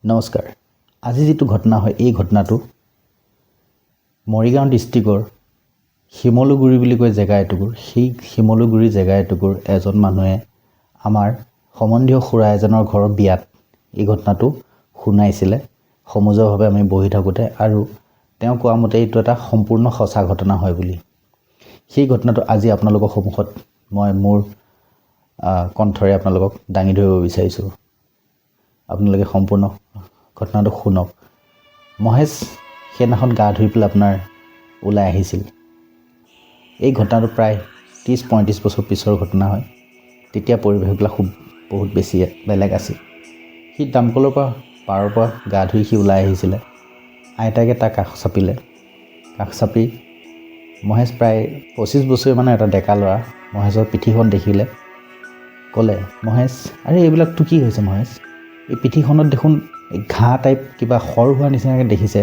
নমস্কাৰ। আজি যিটো ঘটনা হয় এই ঘটনাটো মৰিগাঁও ডিষ্ট্ৰিক্টৰ শিমলুগুৰি বুলি কয় জেগা এটুকুৰ। সেই শিমলুগুৰি জেগা এটুকুৰ এজন মানুহে আমাৰ সম্বন্ধীয় খুৰা এজনৰ ঘৰৰ বিয়াত এই ঘটনাটো শুনাইছিলে সমজুৱাভাৱে আমি বহি থাকোঁতে, আৰু তেওঁ কোৱা মতে এইটো এটা সম্পূৰ্ণ সঁচা ঘটনা হয় বুলি। সেই ঘটনাটো আজি আপোনালোকৰ সন্মুখত মই মোৰ কণ্ঠৰে আপোনালোকক দাঙি ধৰিব বিচাৰিছোঁ। আপোনালোকে সম্পূৰ্ণ ঘটনাটো শুনক। মহেশ সেইদিনাখন গা ধুই পেলাই আপোনাৰ ওলাই আহিছিল। এই ঘটনাটো প্ৰায় 30-35 বছৰ পিছৰ ঘটনা হয়। তেতিয়া পৰিৱেশবিলাক বহুত বেছি বেলেগ আছিল। সি দমকলৰ পাৰৰ পৰা গা ধুই সি ওলাই আহিছিলে। আইতাকে তাক কাষ চাপিলে। কাষ চাপি মহেশ প্ৰায় 25 বছৰীয়া মানে এটা ডেকা ল'ৰা। মহেশৰ পিঠিখন দেখিলে, ক'লে, মহেশ, আৰে এইবিলাকতো কি হৈছে মহেশ? এই পিঠিখনত দেখোন ঘাঁ টাইপ কিবা সৰ হোৱা নিচিনাকৈ দেখিছে,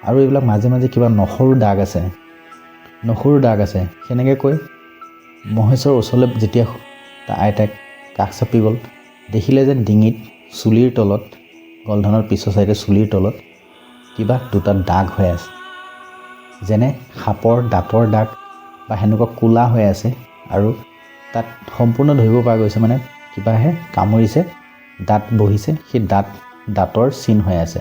আৰু এইবিলাক মাজে মাজে কিবা নখৰো দাগ আছে। সেনেকৈ কৈ মহেশৰ ওচৰলৈ যেতিয়া তাৰ আইতাক কাষ চাপি গ'ল, দেখিলে যে ডিঙিত চুলিৰ তলত, গলধনৰ পিছৰ চাইডে চুলিৰ তলত কিবা দুটা দাগ হৈ আছে, যেনে সাপৰ দাঁতৰ দাগ বা সেনেকুৱা ক'লা হৈ আছে। আৰু তাত সম্পূৰ্ণ ধৰিব পৰা গৈছে মানে কিবাহে কামুৰিছে, দাঁত বহিছে, সেই দাঁতৰ চিন হৈ আছে।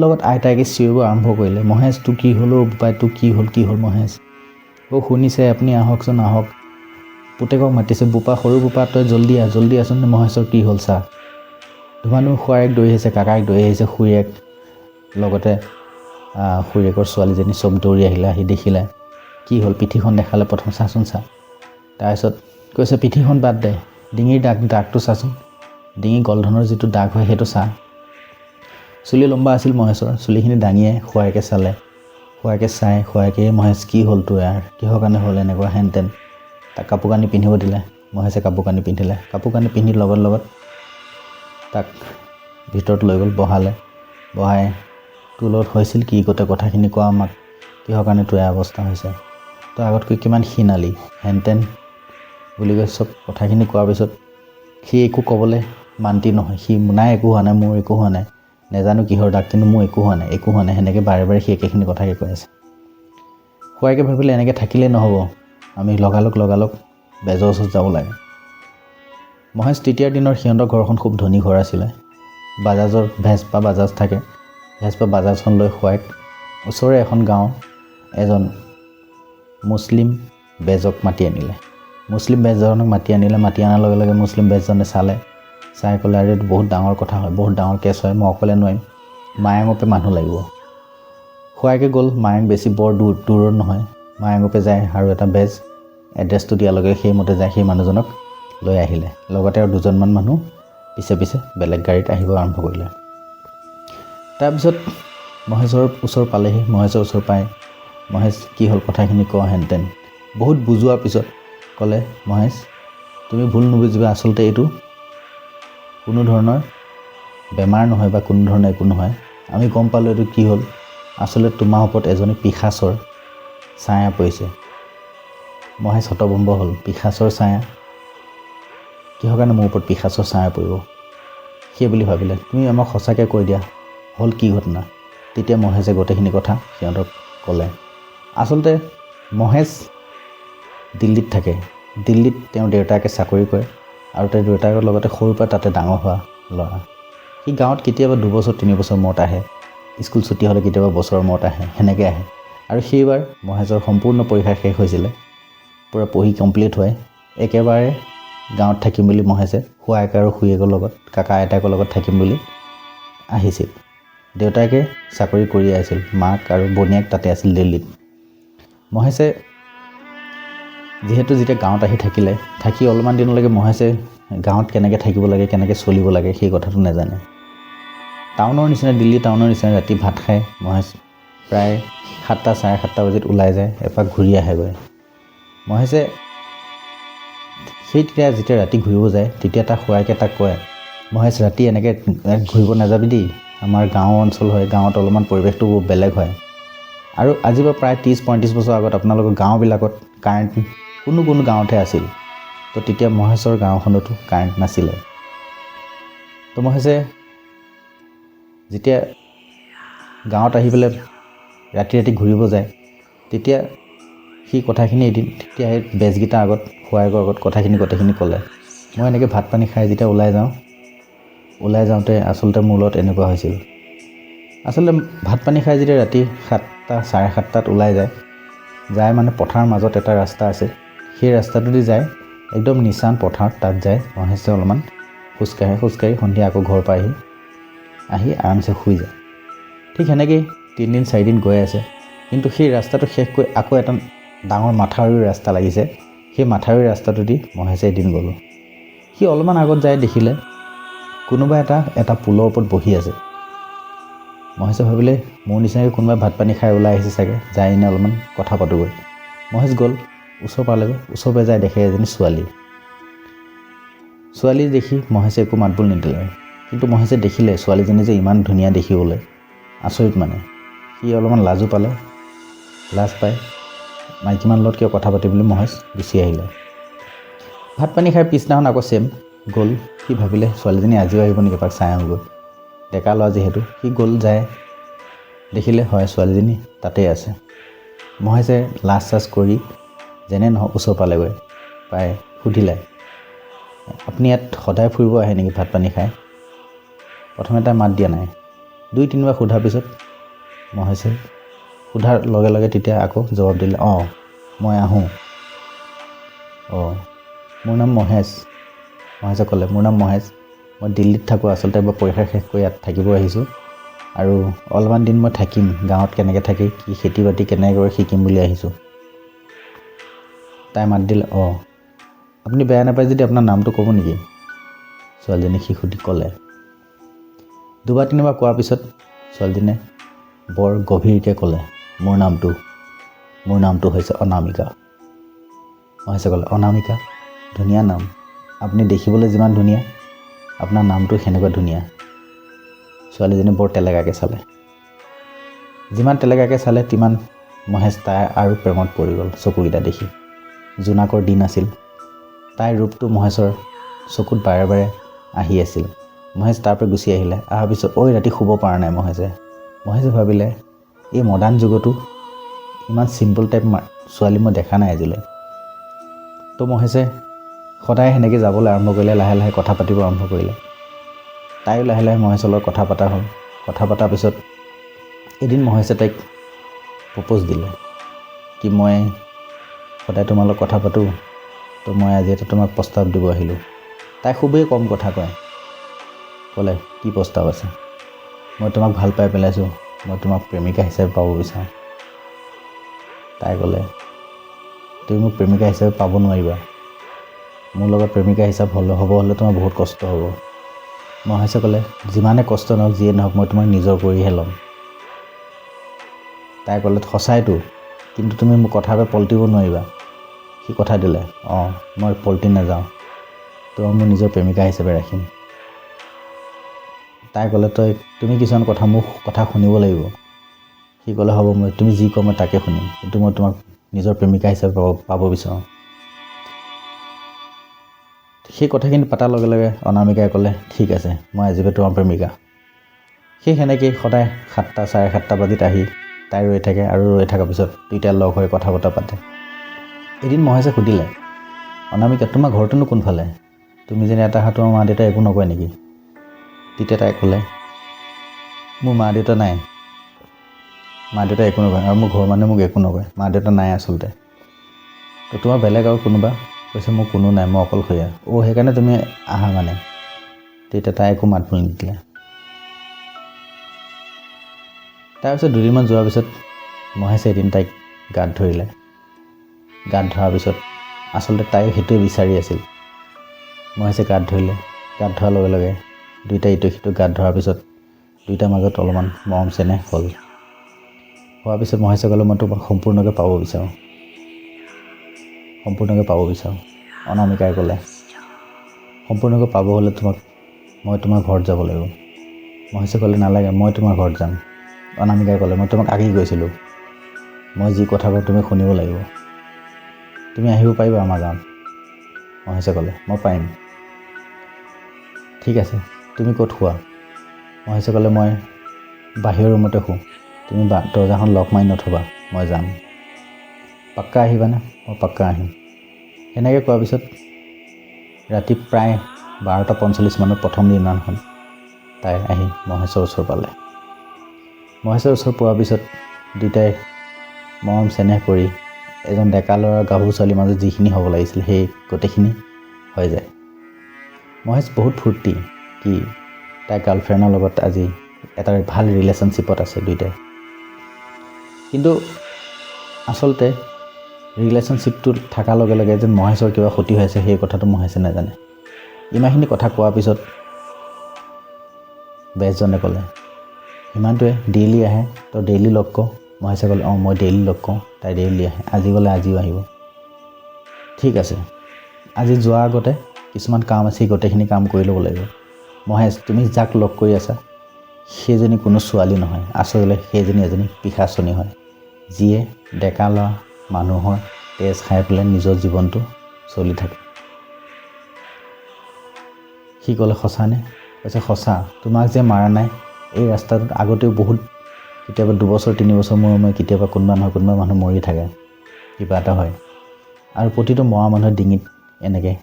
লগত আইতাকে চিঞৰিব আৰম্ভ কৰিলে, মহেশ তোৰ কি হ'ল অ' বোপাই, তোৰ কি হ'ল মহেশ? শুনিছে আপুনি, আহকচোন আহক। পুতেকক মাতিছে, বোপা, সৰু বোপা, তই জল্দি আহচোন, মহেশৰ কি হ'ল চা। ধুমাধুম খুৱায়েক দৌৰি আহিছে, কাকাক দৌৰি আহিছে, খুৰীয়েক লগতে খুৰীয়েকৰ ছোৱালীজনী চব দৌৰি আহিলে। আহি দেখিলে কি হ'ল, পিঠিখন দেখালে, প্ৰথম চাচোন চা। তাৰপিছত কৈছে পিঠিখন বাদ দে, ডিঙিৰ দাগটো চাচোন, ডিঙি গলধনৰ যিটো দাগ হয় সেইটো চা। চুলি লম্বা আছিল মহেশৰ। চুলিখিনি দাঙিয়ে খুৱায়েকে চালে। খুৱায়েকে মহেশ কি হ'ল তোৰ, কিহৰ কাৰণে হ'ল এনেকুৱা হেন তেন। তাক কাপোৰ কানি পিন্ধিব দিলে। মহেশে কাপোৰ কানি পিন্ধিলে। কাপোৰ কানি পিন্ধি লগত তাক ভিতৰত লৈ গ'ল, বহাই তোৰ লগত হৈছিল কি, গোটেই কথাখিনি কোৱা আমাক, কিহৰ কাৰণে তোৰ অৱস্থা হৈছে, তই আগতকৈ কিমান ক্ষীণালি হেন তেন বুলি কৈ চব কথাখিনি কোৱাৰ পিছত সি একো ক'বলৈ মান্তি নহয়। সি নাই, একো হোৱা নাই, মোৰ একো হোৱা নাই, নেজানো কিহৰ দাগ, কিন্তু মোৰ একো হোৱা নাই, সেনেকৈ বাৰে সি একেখিনি কথাকে কৈ আছে। খুৱায়েকে ভাবিলে এনেকৈ থাকিলেই নহ'ব, আমি লগালগ বেজৰ ওচৰত যাব লাগে। মহেশ তেতিয়াৰ দিনৰ সিহঁতৰ ঘৰখন খুব ধনী ঘৰ আছিলে। বাজাজৰ ভেস্পা বাজাজ থাকে, ভেস্পা বাজাজখন লৈ খুৱায়েক ওচৰৰে এখন গাঁৱৰ এজন মুছলিম বেজক মাতি আনিলে। মাতি অনাৰ লগে লগে মুছলিম বেজজনে চাই ক'লে, আৰু এইটো বহুত ডাঙৰ কথা হয়, বহুত ডাঙৰ কেছ হয়, মই অকলে নোৱাৰিম, মায়ঙপে মানুহ লাগিব। খুৱায়েকে গ'ল। মায়ং বেছি বৰ দূৰৰ নহয়। মায়ঙপে যায় আৰু এটা বেজ এড্ৰেছটো দিয়াৰ লগে সেইমতে যায়, সেই মানুহজনক লৈ আহিলে। লগতে আৰু দুজনমান মানুহ পিছে বেলেগ গাড়ীত আহিব আৰম্ভ কৰিলে। তাৰপিছত মহেশৰ ওচৰ পালেহি। মহেশৰ ওচৰ পাই মহেশ কি হ'ল কথাখিনি ক হেন তেন বহুত বুজোৱাৰ পিছত ক'লে, মহেশ তুমি ভুল নুবুজিবা, আচলতে এইটো কোনো ধৰণৰ বেমাৰ নহয় বা কোনো ধৰণৰ একো নহয়। আমি গম পালোঁ এইটো কি হ'ল, আচলতে তোমাৰ ওপৰত এজনী পিশাচৰ ছায়া পৰিছে। মহেশ হতভম্ব হ'ল, পিশাচৰ ছায়া, কিহৰ কাৰণে মোৰ ওপৰত পিশাচৰ ছায়া পৰিব, সেই বুলি ভাবিলে। তুমি আমাক সঁচাকৈ কৈ দিয়া হ'ল কি ঘটনা। তেতিয়া মহেশে গোটেইখিনি কথা সিহঁতক ক'লে। আচলতে মহেশ দিল্লীত থাকে। দিল্লীত তেওঁৰ দেউতাকে চাকৰি কৰে, আৰু তেওঁৰ দেউতাকৰ লগতে সৰুৰ পৰা তাতে ডাঙৰ হোৱা ল'ৰা। সি গাঁৱত কেতিয়াবা 2 বছৰ 3 বছৰ মূৰত আহে, স্কুল ছুটি হ'লে কেতিয়াবা বছৰৰ মূৰত আহে, সেনেকৈ আহে। আৰু সেইবাৰ মহেশৰ সম্পূৰ্ণ পৰীক্ষা শেষ হৈছিলে, পূৰা পঢ়ি কমপ্লিট হয় একেবাৰে গাঁৱত থাকিম বুলি মহেশে খুৱায়েক আৰু খুৰীয়েকৰ লগত, কাকা আইতাকৰ লগত থাকিম বুলি আহিছিল। দেউতাকে চাকৰি কৰি আছিল, মাক আৰু ভনীয়েক তাতে আছিল দিল্লীত। মহেশে যিহেতু যেতিয়া গাঁৱত আহি থাকিলে, থাকি অলপমান দিনলৈকে মহেশে গাঁৱত কেনেকৈ থাকিব লাগে, কেনেকৈ চলিব লাগে সেই কথাটো নাজানে। দিল্লী টাউনৰ নিচিনা ৰাতি ভাত খাই মহেশ প্ৰায় 7টা 7:30 বজাত ওলাই যায়, এপাক ঘূৰি আহেগৈ। মহেশে যেতিয়া ৰাতি ঘূৰিব যায়, তেতিয়া তাৰ খুৱায়েকে তাক কয়, মহেশ ৰাতি এনেকৈ ঘূৰিব নাযাবি দেই, আমাৰ গাঁও অঞ্চল হয়, গাঁৱত অলপমান পৰিৱেশটো বেলেগ হয়। আৰু আজিৰ পৰা প্ৰায় 30-35 বছৰ আগত আপোনালোকৰ গাঁওবিলাকত কাৰেণ্ট কোনো গাঁৱতহে আছিল। তো তেতিয়া মহেশৰ গাঁওখনতো কাৰেণ্ট নাছিলে। তো মহেশে যেতিয়া গাঁৱত আহি পেলাই ৰাতি ৰাতি ঘূৰিব যায় তেতিয়া সি কথাখিনি এদিন তেতিয়া সেই বেজকেইটা আগত শোৱাৰ আগত কথাখিনি গোটেইখিনি ক'লে। মই এনেকৈ ভাত পানী খাই যেতিয়া ওলাই যাওঁতে আচলতে মোৰ লগত এনেকুৱা হৈছিল। আচলতে ভাত পানী খাই যেতিয়া ৰাতি 7টা 7:30টাত ওলাই যায় মানে পথাৰৰ মাজত এটা ৰাস্তা আছে, সেই ৰাস্তাটোদি যায় একদম নিচান পথাৰত, তাত যায় মহেশে অলপমান খোজকাঢ়ি সন্ধিয়া আকৌ ঘৰ পাই আহি আৰামছে শুই যায়। ঠিক সেনেকৈয়ে 3 দিন 4 দিন গৈ আছে, কিন্তু সেই ৰাস্তাটো শেষ কৰি আকৌ এটা ডাঙৰ মাথাউৰিৰ ৰাস্তা লাগিছে, সেই মাথাউৰিৰ ৰাস্তাটোদি মহেশে এদিন গ'লোঁ। সি অলপমান আগত যায় দেখিলে কোনোবা এটা পুলৰ ওপৰত বহি আছে। মহেশে ভাবিলে মোৰ নিচিনাকৈ কোনোবাই ভাত পানী খাই ওলাই আহিছে চাগে, যাই এনে অলপমান কথা পাতোগৈ। মহেশ গ'ল, ওচৰ পালেগৈ, ওচৰ পাই যায় দেখে এজনী ছোৱালী দেখি মহেশে একো মাত বোল নিদিলে, কিন্তু মহেশে দেখিলে ছোৱালীজনী যে ইমান ধুনীয়া দেখিবলৈ, আচৰিত মানে। সি অলপমান লাজো পালে, লাজ পাই মাইকী মানুহৰ লগত কিয় কথা পাতিবলৈ মহেশ গুচি আহিলে। ভাত পানী খাই পিছদিনাখন আকৌ গ'ল। সি ভাবিলে ছোৱালীজনী আজিও আহিব নেকি, এপাক চাই আহোঁগৈ, ডেকা ল'ৰা যিহেতু। সি গ'ল, যায় দেখিলে হয় ছোৱালীজনী তাতেই আছে। মহেশে লাজ চাজ কৰি যেনে নহওক ওচৰ পালেগৈ, পাই সুধিলে আপুনি ইয়াত সদায় ফুৰিব আহে নেকি ভাত পানী খাই? প্ৰথমে তাই মাত দিয়া নাই, 2-3বাৰ সোধাৰ পিছত মহেশে সোধাৰ লগে লগে তেতিয়া আকৌ জবাব দিলে, অঁ মই আহোঁ। অঁ মোৰ নাম মহেশ। মহেশে ক'লে মোৰ নাম মহেশ, মই দিল্লীত থাকোঁ, আচলতে মই পৰীক্ষা শেষ কৰি ইয়াত থাকিব আহিছোঁ আৰু অলপমান দিন মই থাকিম, গাঁৱত কেনেকৈ থাকি কি খেতি বাতি কেনেকৈ কৰে শিকিম বুলি আহিছোঁ। তাই মাত দিলে অঁ আপুনি বেয়া নাপায় যদি আপোনাৰ নামটো ক'ব নেকি? ছোৱালীজনী সি ক'লে। 2-3বাৰ কোৱাৰ পিছত ছোৱালীজনীয়ে বৰ গভীৰকৈ ক'লে মোৰ নামটো হৈছে অনামিকা। মহেশে ক'লে অনামিকা, ধুনীয়া নাম, আপুনি দেখিবলৈ যিমান ধুনীয়া আপোনাৰ নামটো সেনেকুৱা ধুনীয়া। ছোৱালীজনী বৰ তেলেকাকৈ চালে, যিমান তেলেকাকৈ চালে তিমান মহেশ তাই আৰু প্ৰেমত পৰি গ'ল চকুকেইটা দেখি। জোনাকৰ দিন আছিল, তাইৰ ৰূপটো মহেশৰ চকুত বাৰে বাৰে আহি আছিল। মহেশ তাৰ পৰা গুচি আহিলে, অহাৰ পিছত ৰাতি শুব পৰা নাই মহেশে ভাবিলে এই মডাৰ্ণ যুগতো ইমান চিম্পল টাইপ ছোৱালী মই দেখা নাই আজিলৈ। তো মহেশে সদায় সেনেকৈ যাবলৈ আৰম্ভ কৰিলে, লাহে লাহে কথা পাতিব আৰম্ভ কৰিলে। তাইও লাহে লাহে মহেশৰ লগত কথা পতা হ'ল। কথা পতাৰ পিছত এদিন মহেশে তাইক প্ৰপ'জ দিলে কি মই সদায় তোমাৰ লগত কথা পাতোঁ, তো মই আজি এটা তোমাক প্ৰস্তাৱ দিব আহিলোঁ। তাই খুবেই কম কথা কয়, ক'লে কি প্ৰস্তাৱ আছে? মই তোমাক ভাল পাই পেলাইছোঁ, মই তোমাক প্ৰেমিকা হিচাপে পাব বিচাৰোঁ। তাই ক'লে তুমি মোক প্ৰেমিকা হিচাপে পাব নোৱাৰিবা, মোৰ লগত প্ৰেমিকা হিচাপে হ'ব হ'লে তোমাৰ বহুত কষ্ট হ'ব। মহেশে ক'লে যিমানে কষ্ট নহওক যিয়ে নহওক মই তোমাক নিজৰ কৰিহে ল'ম। তাই ক'লে সঁচাইতো, কিন্তু তুমি মোক কথাৰ পৰা পলটিব নোৱাৰিবা। সি কথা দিলে অঁ মই পলটি নাযাওঁ, তোমাক মোৰ নিজৰ প্ৰেমিকা হিচাপে ৰাখিম। তাই ক'লে তুমি কিছুমান মোক কথা শুনিব লাগিব। সি ক'লে হ'ব, তুমি যি কোৱা মই তাকে শুনিম, কিন্তু মই তোমাক নিজৰ প্ৰেমিকা হিচাপে পাব বিচাৰোঁ। সেই কথাখিনি পতাৰ লগে লগে অনামিকাই ক'লে ঠিক আছে, মই আজিৰ পৰা তোমাৰ প্ৰেমিকা। সেই সেনেকৈয়ে সদায় 7টা 7:30 বাজিত আহি তাই ৰৈ থাকে, আৰু ৰৈ থকাৰ পিছত দুয়োটাই লগ হৈ কথা বতৰা পাতে। এদিন মহেশে সুধিলে অনামিকা তোমাৰ ঘৰটোনো কোনফালে? তুমি যেনে এটা তোমাৰ মা দেউতাই একো নকয় নেকি? তেতিয়া তাই ক'লে মোৰ মা দেউতা নাই, মা দেউতাই একো নকয় আৰু মোৰ ঘৰৰ মানুহে মোক একো নকয়, মা দেউতা নাই আচলতে। তো তোমাৰ বেলেগ আৰু কোনোবা? কৈছে মোৰ কোনো নাই, মই অকলশৰীয়া। সেইকাৰণে তুমি আহা মানে? তেতিয়া তাই একো মাত বোল নিদিলে। তাৰপিছত 2 দিনমান যোৱাৰ পিছত মহেশে এদিন তাইক গাত ধৰিলে। গাত ধৰাৰ পিছত আচলতে তাই সেইটোৱে বিচাৰি আছিল। মহেশে গাত ধৰিলে, গাত ধৰাৰ লগে লগে দুয়োটাই ইটো সিটো গাত ধৰাৰ পিছত দুয়োটাৰ মাজত অলপমান মৰম চেনেহ হ'ল। হোৱাৰ পিছত মহেশে ক'লে মই তোমাক সম্পূৰ্ণকৈ পাব বিচাৰোঁ। অনামিকাই ক'লে সম্পূৰ্ণকৈ পাব হ'লে মই তোমাৰ ঘৰত যাব লাগিব। মহেশে ক'লে নালাগে, মই তোমাৰ ঘৰত যাম। অনামিকাই ক'লে মই তোমাক আগেয়ে কৈছিলোঁ, মই যি কথা কওঁ তুমি শুনিব লাগিব, তুমি আহিব পাৰিবা আমাৰ গাঁৱত? মহেশে ক'লে মই পাৰিম। ঠিক আছে, তুমি ক'ত শুৱা? মহেশে ক'লে মই বাহিৰৰ ৰুমতে শুওঁ, তুমি দৰজাখন লক মাৰি নথবা, মই যাম, পাক্কা আহিবানে? মই পাক্কা আহিম। সেনেকৈ কোৱাৰ পিছত ৰাতি প্ৰায় 12:45 মানত প্ৰথম দিনাখন তাই আহি মহেশৰ ওচৰ পালে। মহেশৰ ওচৰ পোৱাৰ পিছত দুয়োটাই মৰম চেনেহ কৰি এজন ডেকা ল'ৰা গাভৰু ছোৱালীৰ মাজত যিখিনি হ'ব লাগিছিল সেই গোটেইখিনি হৈ যায়। মহেশ বহুত ফূৰ্তি কি তাইৰ গাৰ্লফ্ৰেণ্ডৰ লগত আজি এটা ভাল ৰিলেশ্যনশ্বিপত আছে দুয়োটাই। কিন্তু আচলতে ৰিলেশ্যনশ্বিপটো থকাৰ লগে লগে যেন মহেশৰ কিবা ক্ষতি হৈ আছে সেই কথাটো মহেশে নাজানে। ইমানখিনি কথা কোৱাৰ পিছত বেজজনে ক'লে, হিমানটোৱে ডেইলি আহে, তই ডেইলি লগ কৰ। মহেশে ক'লে, অঁ মই ডেইলি লগ কৰোঁ, তাই ডেইলি আহে, আজি গ'লে আজিও আহিব। ঠিক আছে, আজি যোৱাৰ আগতে কিছুমান কাম আছে, গোটেইখিনি কাম কৰি ল'ব লাগিব। মহেশ, তুমি যাক লগ কৰি আছা সেইজনী কোনো ছোৱালী নহয়, আচলতে সেইজনী এজনী পিশাচনী হয়, যিয়ে ডেকা ল'ৰা মানুহৰ তেজ খাই পেলাই নিজৰ জীৱনটো চলি থাকে। সি ক'লে, সঁচানে? কৈছে, সঁচা, তোমাক যে মাৰা নাই, এই ৰাস্তাটোত আগতেও বহুত কেতিয়াবা 2 বছৰ 3 বছৰ মূৰে কেতিয়াবা কোনোবা মানুহ মৰি থাকে, কিবা এটা হয়, আৰু প্ৰতিটো মৰা মানুহৰ ডিঙিত এনেকৈ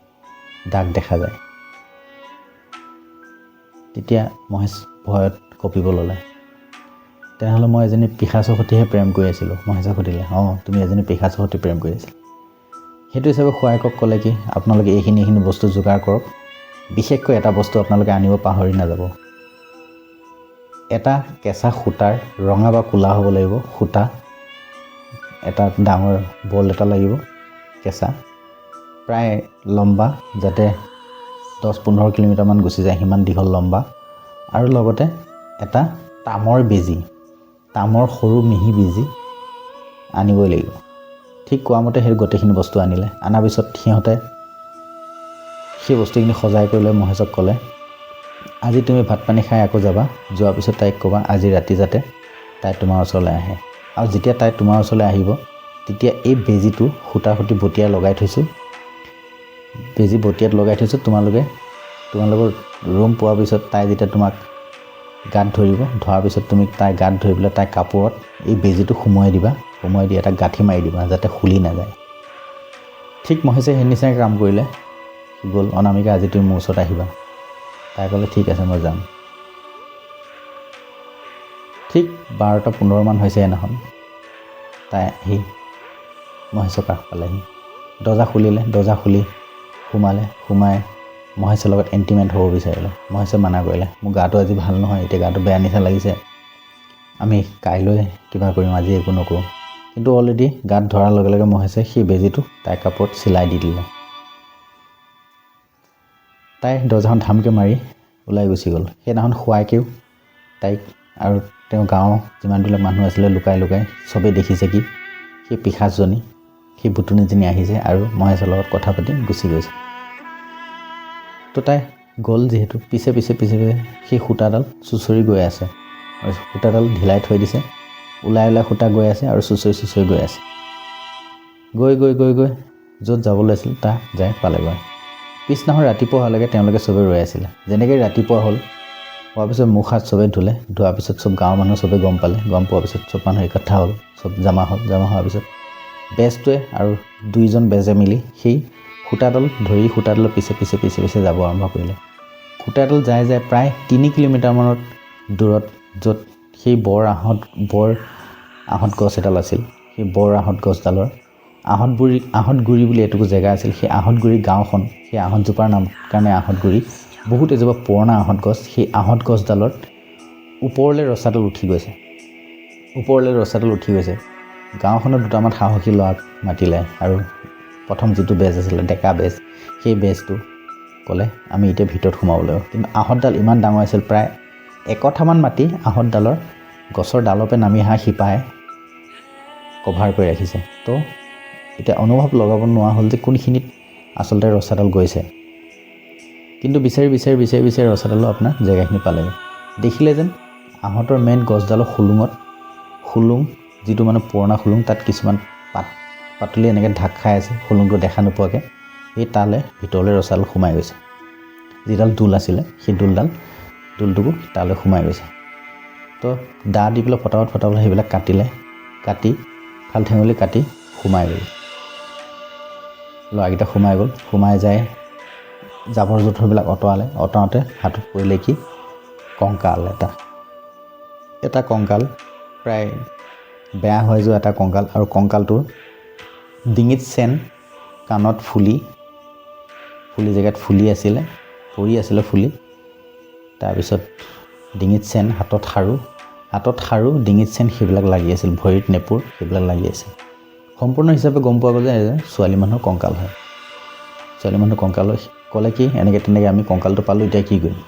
দাগ দেখা যায়। তেতিয়া মহেশ ভয়ত কঁপিব ল'লে। তেনেহ'লে মই এজনী পিশাচৰ সৈতেহে প্ৰেম কৰি আছিলোঁ। মহেশে সুধিলে, অঁ তুমি এজনী পিশাচৰ সৈতে প্ৰেম কৰি আছিলা। সেইটো হিচাপে খোৱাইকক ক'লে কি, আপোনালোকে এইখিনি বস্তু যোগাৰ কৰক, বিশেষকৈ এটা বস্তু আপোনালোকে আনিব পাহৰি নাযাব। এটা কেঁচা সূতাৰ ৰঙা বা ক'লা হ'ব লাগিব সূতা, এটা ডাঙৰ বল এটা লাগিব কেঁচা, প্ৰায় লম্বা, যাতে 10-15 কিলোমিটাৰমান গুচি যায় সিমান দীঘল লম্বা, আৰু লগতে এটা তামৰ বেজী, তামৰ সৰু মিহি বেজী আনিবই লাগিব। ঠিক কোৱা মতে সেই গোটেইখিনি বস্তু আনিলে। অনাৰ পিছত সিহঁতে সেই বস্তুখিনি সজাই কৰি লৈ মহেশক ক'লে, আজি তুমি ভাত পানী খাই আকৌ যাবা, যোৱাৰ পিছত তাইক ক'বা আজি ৰাতি যাতে তাই তোমাৰ ওচৰলৈ আহে, আৰু যেতিয়া তাই তোমাৰ ওচৰলৈ আহিব তেতিয়া এই বেজীটো সূতাৰ সৈতে বটিয়াই লগাই থৈছোঁ, বেজী বটিয়াত লগাই থৈছোঁ, তোমালোকৰ ৰুম পোৱাৰ পিছত তাই যেতিয়া তোমাক গাত ধৰিব, ধৰাৰ পিছত তুমি তাই গাত ধৰি পেলাই তাই কাপোৰত এই বেজীটো সুমুৱাই দিবা, সুমুৱাই দি এটা গাঁঠি মাৰি দিবা যাতে খুলি নাযায়। ঠিক মহেশে সেই নিচিনাকৈ কাম কৰিলে। গ'ল, অনামিকা আজি তুমি মোৰ ওচৰত আহিবা। তাই ক'লে, ঠিক আছে মই যাম। ঠিক 12:15 মান হৈছে সেইদিনাখন তাই আহি মহেশৰ কাষ পালেহি। দৰ্জা খুলিলে, দৰ্জা খুলি সোমাই মহেশৰ লগত ইণ্টিমেট হ'ব বিচাৰিলে। মহেশে মানা কৰিলে, মোৰ গাটো আজি ভাল নহয়, এতিয়া গাটো বেয়া নিচিনা লাগিছে, আমি কাইলৈ কিবা কৰিম, আজি একো নকৰোঁ। কিন্তু অলৰেডি গাত ধৰাৰ লগে লগে মহেশে সেই বেজীটো তাইৰ কাপোৰত চিলাই দি দিলে। তাই দৰ্জাখন ধামকৈ মাৰি ওলাই গুচি গ'ল। সেইদিনাখন খোৱাইকেও তাইক আৰু তেওঁ গাঁৱৰ যিমানবিলাক মানুহ আছিলে লুকাই চবেই দেখিছে কি সেই পিশাচজনী, সেই ভুতুনিজনী আহিছে আৰু মহেশৰ লগত কথা পাতি গুচি গৈছে। তো তাই গ'ল যিহেতু পিছে সেই সূতাডাল চুঁচৰি গৈ আছে, আৰু সূতাডাল ঢিলাই থৈ দিছে, ওলাই সূতা গৈ আছে আৰু চুঁচৰি গৈ আছে। গৈ য'ত যাবলৈ আছিল তাত যাই পালেগৈ। পিছদিনাখন ৰাতিপুৱা হোৱালৈকে তেওঁলোকে চবেই ৰৈ আছিলে। যেনেকৈ ৰাতিপুৱা হোৱাৰ পিছত মুখ হাত চবেই ধোৱাৰ পিছত চব গাঁৱৰ মানুহ চবেই গম পালে। গম পোৱাৰ পিছত চব মানুহ একঠা হ'ল, চব জমা হোৱাৰ পিছত বেজটোৱে আৰু 2জন বেজে মিলি সেই সূতাডালৰ পিছে যাব আৰম্ভ কৰিলে। সূতাডাল যায় প্ৰায় 3 কিলোমিটাৰমানত দূৰত, য'ত সেই বৰ আহঁত গছ এডাল আছিল। সেই বৰ আহঁত গছডালৰ আহঁতগুৰি বুলি এটুকুৰ জেগা আছিল। সেই আহঁতগুৰি গাঁওখন, সেই আহঁতজোপাৰ নাম কাৰণে আহঁতগুৰি, বহুত এজোপা পুৰণা আহঁত গছ। সেই আহঁত গছডালত ওপৰলৈ ৰছাডাল উঠি গৈছে। গাঁওখনৰ 2টামান সাহসী ল'ৰাক মাতিলে, আৰু প্ৰথম যিটো বেজ আছিলে ডেকা বেজ, সেই বেজটো ক'লে আমি এতিয়া ভিতৰত সোমাব লাগিব। কিন্তু আহঁতডাল ইমান ডাঙৰ আছিল, প্ৰায় 1 কঠামান মাটি আহঁতডালৰ গছৰ ডালপে নামি অহা শিপাই কভাৰ কৰি ৰাখিছে। তো এতিয়া অনুভৱ লগাব নোৱাৰা হ'ল যে কোনখিনিত আচলতে ৰছাডাল গৈছে। কিন্তু বিচাৰি ৰছাডালো আপোনাৰ জেগাখিনি পালেগৈ। দেখিলে যেন আহঁতৰ মেইন গছডালৰ খুলুং যিটো মানে পুৰণা খুলুং, তাত কিছুমান পাতলি এনেকৈ ঢাক খাই আছে, খুলুংটো দেখা নোপোৱাকৈ। সেই তালৈ ভিতৰলৈ ৰছাডাল সোমাই গৈছে। যিডাল দোল আছিলে সেই দোলটোকো তালৈ সোমাই গৈছে। তো দা দি পেলাই ফটাফট সেইবিলাক কাটি ঠাল ঠেঙুলি কাটি সোমাই গ'ল। ল'ৰাকেইটা সোমাই গ'ল। সোমাই যায় জাবৰ জোঁথৰবিলাক অঁতৰাওঁতে হাতত পৰিলে কি কংকাল এটা কংকাল, প্ৰায় বেয়া হৈ যোৱা এটা কংকাল। আৰু কংকালটোৰ ডিঙিত চেন, কাণত ফুলি জেগাত ফুলি আছিলে, পৰি আছিলে ফুলি। তাৰপিছত ডিঙিত চেন, হাতত সাৰু, ডিঙিত চেন, সেইবিলাক লাগি আছিল। ভৰিত নেপুৰ, সেইবিলাক লাগি আছিল। সম্পূৰ্ণ হিচাপে গম পোৱা গ'ল যে ছোৱালী মানুহৰ কংকাল হয়। ছোৱালী মানুহৰ কংকাল ক'লে কি এনেকৈ তেনেকৈ আমি কংকালটো পালোঁ, এতিয়া কি কৰিম?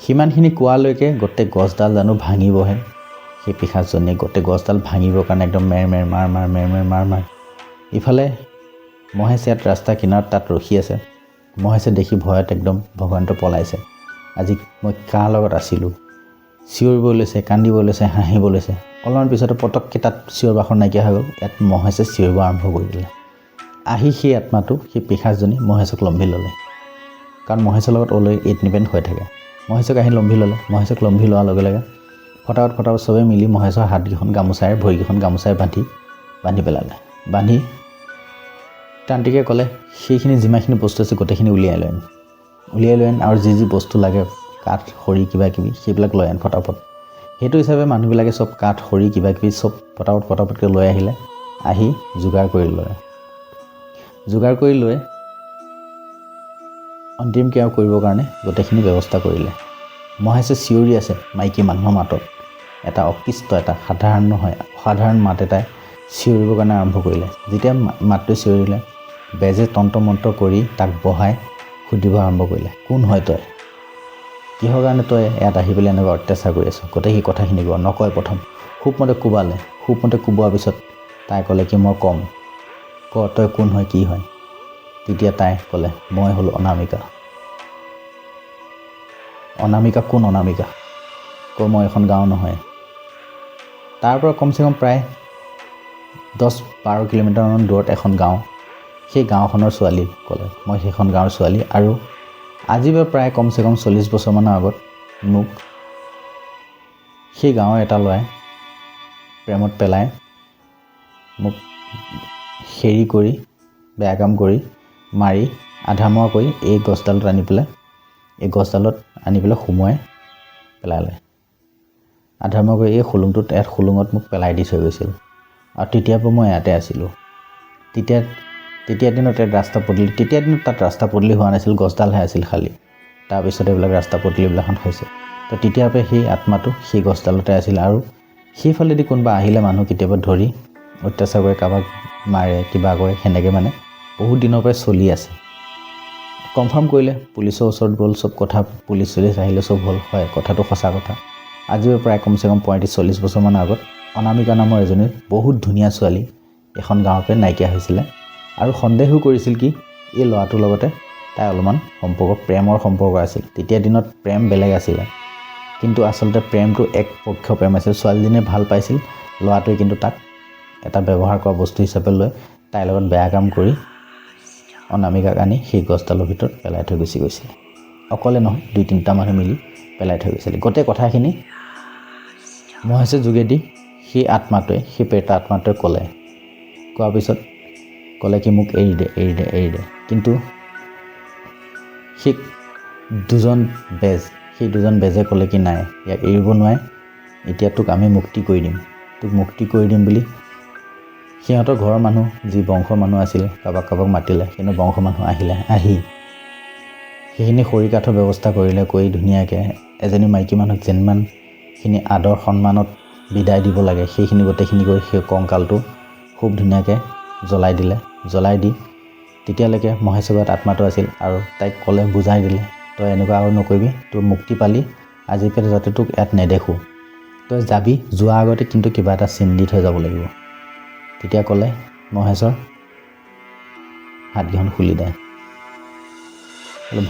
সিমানখিনি কোৱালৈকে গোটেই গছডাল জানো ভাঙিবহে। সেই পিশাচজনীয়ে গোটেই গছডাল ভাঙিবৰ কাৰণে একদম মাৰ। ইফালে মহেশ ইয়াত ৰাস্তা কিনাৰত তাত ৰখি আছে। মহেশে দেখি ভয়ত একদম ভগৱানটো পলাইছে। আজি মই কাৰ লগত আছিলোঁ? চিঞৰিব লৈছে, কান্দিব লৈছে, হাঁহিব লৈছে। অলপমান পিছতে পটককৈ তাত চিঞৰ বাখৰ নাইকিয়া হৈ গ'ল। ইয়াত মহেশে চিঞৰিব আৰম্ভ কৰি দিলে। আহি সেই আত্মাটো, সেই পিশাচজনী মহেশক লম্ভি ল'লে। কাৰণ মহেশৰ লগত অলৰেডি ইডনিপেণ্ড হৈ থাকে। মহেশক আহি লম্ভি ল'লে। মহেশক লম্ভি লোৱাৰ লগে লগে ফটাফট চবেই মিলি মহেশৰ হাতকেইখন গামোচাৰে, ভৰিকেইখন গামোচাৰে বান্ধি পেলালে। বান্ধি তান্ত্ৰিকে ক'লে সেইখিনি যিমানখিনি বস্তু আছে গোটেইখিনি উলিয়াই লৈ আন আৰু যি বস্তু লাগে কাঠ, খৰি, কিবাকিবি সেইবিলাক লৈ আন ফটাফট। সেইটো হিচাপে মানুহবিলাকে চব কাঠ, খৰি, কিবাকিবি চব ফটাফটকৈ লৈ আহিলে। আহি যোগাৰ কৰি লৈ অন্তিম ক্ৰিয়া কৰিবৰ কাৰণে গোটেইখিনি ব্যৱস্থা কৰিলে। মহেশে চিঞৰি আছে মাইকী মানুহৰ মাতত। এটা অকৃষ্ট, এটা সাধাৰণ নহয়, অসাধাৰণ মাত এটাই চিঞৰিবৰ কাৰণে আৰম্ভ কৰিলে। যেতিয়া মাতটো চিঞৰিলে, বেজে তন্ত্ৰ মন্ত্ৰ কৰি তাক বহাই সুধিব আৰম্ভ কৰিলে, কোন হয় তই? কিহৰ কাৰণে তই ইয়াত আহি পেলাই এনেকুৱা অত্যাচাৰ কৰি আছ? গোটেই সেই কথাখিনি নকয়। প্ৰথম খুবমতে কোবালে। খুবমতে কোবোৱাৰ পিছত তাই ক'লে কি মই ক'ম, তই কোন হয়, কি হয়? তেতিয়া তাই ক'লে মই হ'লোঁ অনামিকা। অনামিকা কোন? অনামিকা মই এখন গাঁও নহয়। তাৰ পৰা কমচে কম প্ৰায় 10-12 কিলোমিটাৰমান দূৰত এখন গাঁও। সেই গাঁওখনৰ ছোৱালী ক'লে মই সেইখন গাঁৱৰ ছোৱালী। আৰু আজি বা প্ৰায় কমচে কম 40 বছৰমানৰ আগত মোক সেই গাঁৱৰ এটা ল'ৰাই প্ৰেমত পেলাই মোক হেৰি কৰি, বেয়া কাম কৰি, মাৰি আধামৰা কৰি এই গছডালত আনি পেলাই সুমুৱাই পেলালে। আধামৰা কৰি এই খুলুঙত মোক পেলাই দি থৈ গৈছিল। আৰু তেতিয়াৰ পৰা মই ইয়াতে আছিলোঁ। তেতিয়া দিনত তাত ৰাস্তা পদূলি হোৱা নাছিল, গছডালহে আছিল খালী। তাৰপিছত এইবিলাক ৰাস্তা পদূলিবিলাখন হৈছে। তো তেতিয়াৰ পৰা সেই আত্মাটো সেই গছডালতে আছিল। আৰু সেইফালেদি কোনোবা আহিলে মানুহ কেতিয়াবা ধৰি অত্যাচাৰ কৰে, কাৰোবাক মাৰে, কিবা কৰে, সেনেকৈ মানে বহুত দিনৰ পৰাই চলি আছে। কনফাৰ্ম কৰিলে, পুলিচৰ ওচৰত গ'ল, চব কথা পুলিচ আহিলে, চব হ'ল, হয় কথাটো সঁচা কথা। আজিও প্ৰায় কমচে কম 35-40 বছৰমানৰ আগত অনামিকা নামৰ এজনী বহুত ধুনীয়া ছোৱালী এখন গাঁৱৰ পৰা নাইকিয়া হৈছিলে। আৰু সন্দেহো কৰিছিল কি এই ল'ৰাটোৰ লগতে তাই অলপমান প্ৰেমৰ সম্পৰ্ক আছিল। তেতিয়া দিনত প্ৰেম বেলেগ আছিলে, কিন্তু আচলতে প্ৰেমটো একপক্ষ প্ৰেম আছিল। ছোৱালীজনীয়ে ভাল পাইছিল, ল'ৰাটোৱে কিন্তু তাক এটা ব্যৱহাৰ কৰা বস্তু হিচাপে লৈ তাইৰ লগত বেয়া কাম কৰি অনামিকাক আনি সেই গছডালৰ ভিতৰত পেলাই থৈ গুচি গৈছিলে। অকলে নহয়, 2-3টা মানুহ মিলি পেলাই থৈ গৈছিলে। গোটেই কথাখিনি মহেশৰ যোগেদি সেই প্ৰেত আত্মাটোৱে কোৱাৰ পিছত ক'লে কি মোক এৰি দে। কিন্তু সেই দুজন বেজে ক'লে কি নাই, ইয়াক এৰিব নোৱাৰে, এতিয়া তোক আমি মুক্তি কৰি দিম বুলি সিহঁতৰ ঘৰৰ মানুহ, যি বংশৰ মানুহ আছিল, কাৰোবাক মাতিলে। কিন্তু বংশৰ মানুহ আহি সেইখিনি খৰি কাঠৰ ব্যৱস্থা কৰি ধুনীয়াকৈ এজনী মাইকী মানুহক যিমানখিনি আদৰ সন্মানত বিদায় দিব লাগে সেইখিনি গোটেইখিনি কৰি সেই কংকালটো খুব ধুনীয়াকৈ জ্বলাই দি তেতিয়ালৈকে মহেশৰ গাত আত্মাটো আছিল। আৰু তাইক ক'লে, বুজাই দিলে, তই এনেকুৱা আৰু নকৰিবি, তোৰ মুক্তি পালি, আজি পেলাই যাতে তোক ইয়াত নেদেখোঁ, তই যাবি, যোৱাৰ আগতে কিন্তু কিবা এটা চিন দি থৈ যাব লাগিব। তেতিয়া ক'লে মহেশৰ হাতকেইখন খুলি দে,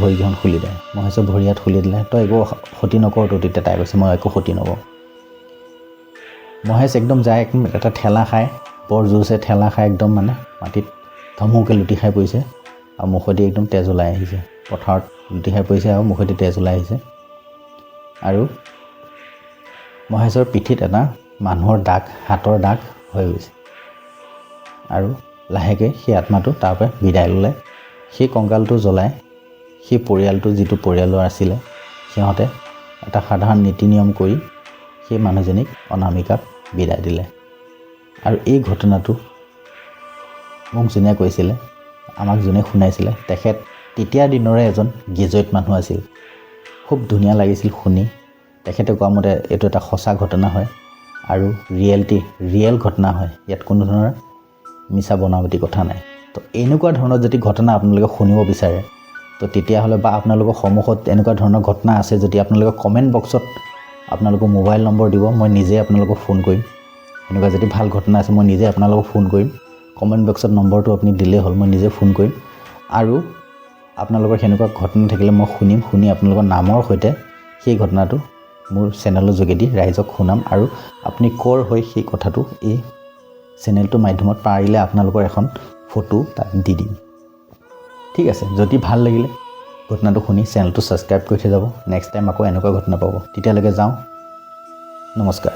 ভৰিকেইখন খুলি দে। মহেশৰ ভৰি হাত খুলি দিলে। তই একো ক্ষতি নকৰতো? তেতিয়া তাই কৈছে মই একো ক্ষতি নকৰোঁ। মহেশ একদম যায়, এটা ঠেলা খাই, বৰ জোৰছে ঠেলা খাই একদম মানে মাটিত ধমুকৈ লুটি খাই পৰিছে। আৰু মুখেদি একদম তেজ ওলাই আহিছে। পথাৰত লুটি খাই পৰিছে আৰু মুখেদি তেজ ওলাই আহিছে। আৰু মহেশৰ পিঠিত এটা মানুহৰ দাগ, হাতৰ দাগ হৈ গৈছে আৰু লাহেকৈ সেই আত্মাটো তাৰ পৰা বিদায় ল'লে। সেই কংকালটো জ্বলাই সেই পৰিয়ালটো, যিটো পৰিয়ালৰ আছিলে, সিহঁতে এটা সাধাৰণ নীতি নিয়ম কৰি সেই মানুহজনীক অনামিকাত বিদায় দিলে। আৰু এই ঘটনাটো মোক যোনে কৈছিলে, আমাক যোনে শুনাইছিলে, তেখেত তেতিয়া দিনৰে এজন গ্ৰেজুৱেট মানুহ আছিল। খুব ধুনীয়া লাগিছিল শুনি। তেখেতে কোৱা মতে এইটো এটা সঁচা ঘটনা হয় আৰু ৰিয়েল ঘটনা হয়। ইয়াত কোনো ধৰণৰ মিছা বনাবটি কথা নাই। তো এনেকুৱা ধৰণৰ যদি ঘটনা আপোনালোকে শুনিব বিচাৰে, তো তেতিয়াহ'লে বা আপোনালোকৰ সন্মুখত এনেকুৱা ধৰণৰ ঘটনা আছে যদি আপোনালোকে কমেণ্ট বক্সত আপোনালোকৰ মোবাইল নম্বৰ দিব, মই নিজে আপোনালোকক ফোন কৰিম। এনেকুৱা যদি ভাল ঘটনা আছে মই নিজে আপোনালোকক ফোন কৰিম। কমেণ্ট বক্সত নম্বৰটো আপুনি দিলেই হ'ল, মই নিজে ফোন কৰিম। আৰু আপোনালোকৰ সেনেকুৱা ঘটনা থাকিলে মই শুনিম, শুনি আপোনালোকৰ নামৰ সৈতে সেই ঘটনাটো মোৰ চেনেলৰ যোগেদি ৰাইজক শুনাম। আৰু আপুনি ক'ৰ হৈ সেই কথাটো এই চেনেলটোৰ মাধ্যমত পাৰিলে আপোনালোকৰ এখন ফটো তাত দি দিম। ঠিক আছে, যদি ভাল লাগিলে ঘটনাটো শুনি চেনেলটো ছাবস্ক্ৰাইব কৰি থৈ যাব। নেক্সট টাইম আকৌ এনেকুৱা ঘটনা পাব। তেতিয়ালৈকে যাওঁ, নমস্কাৰ।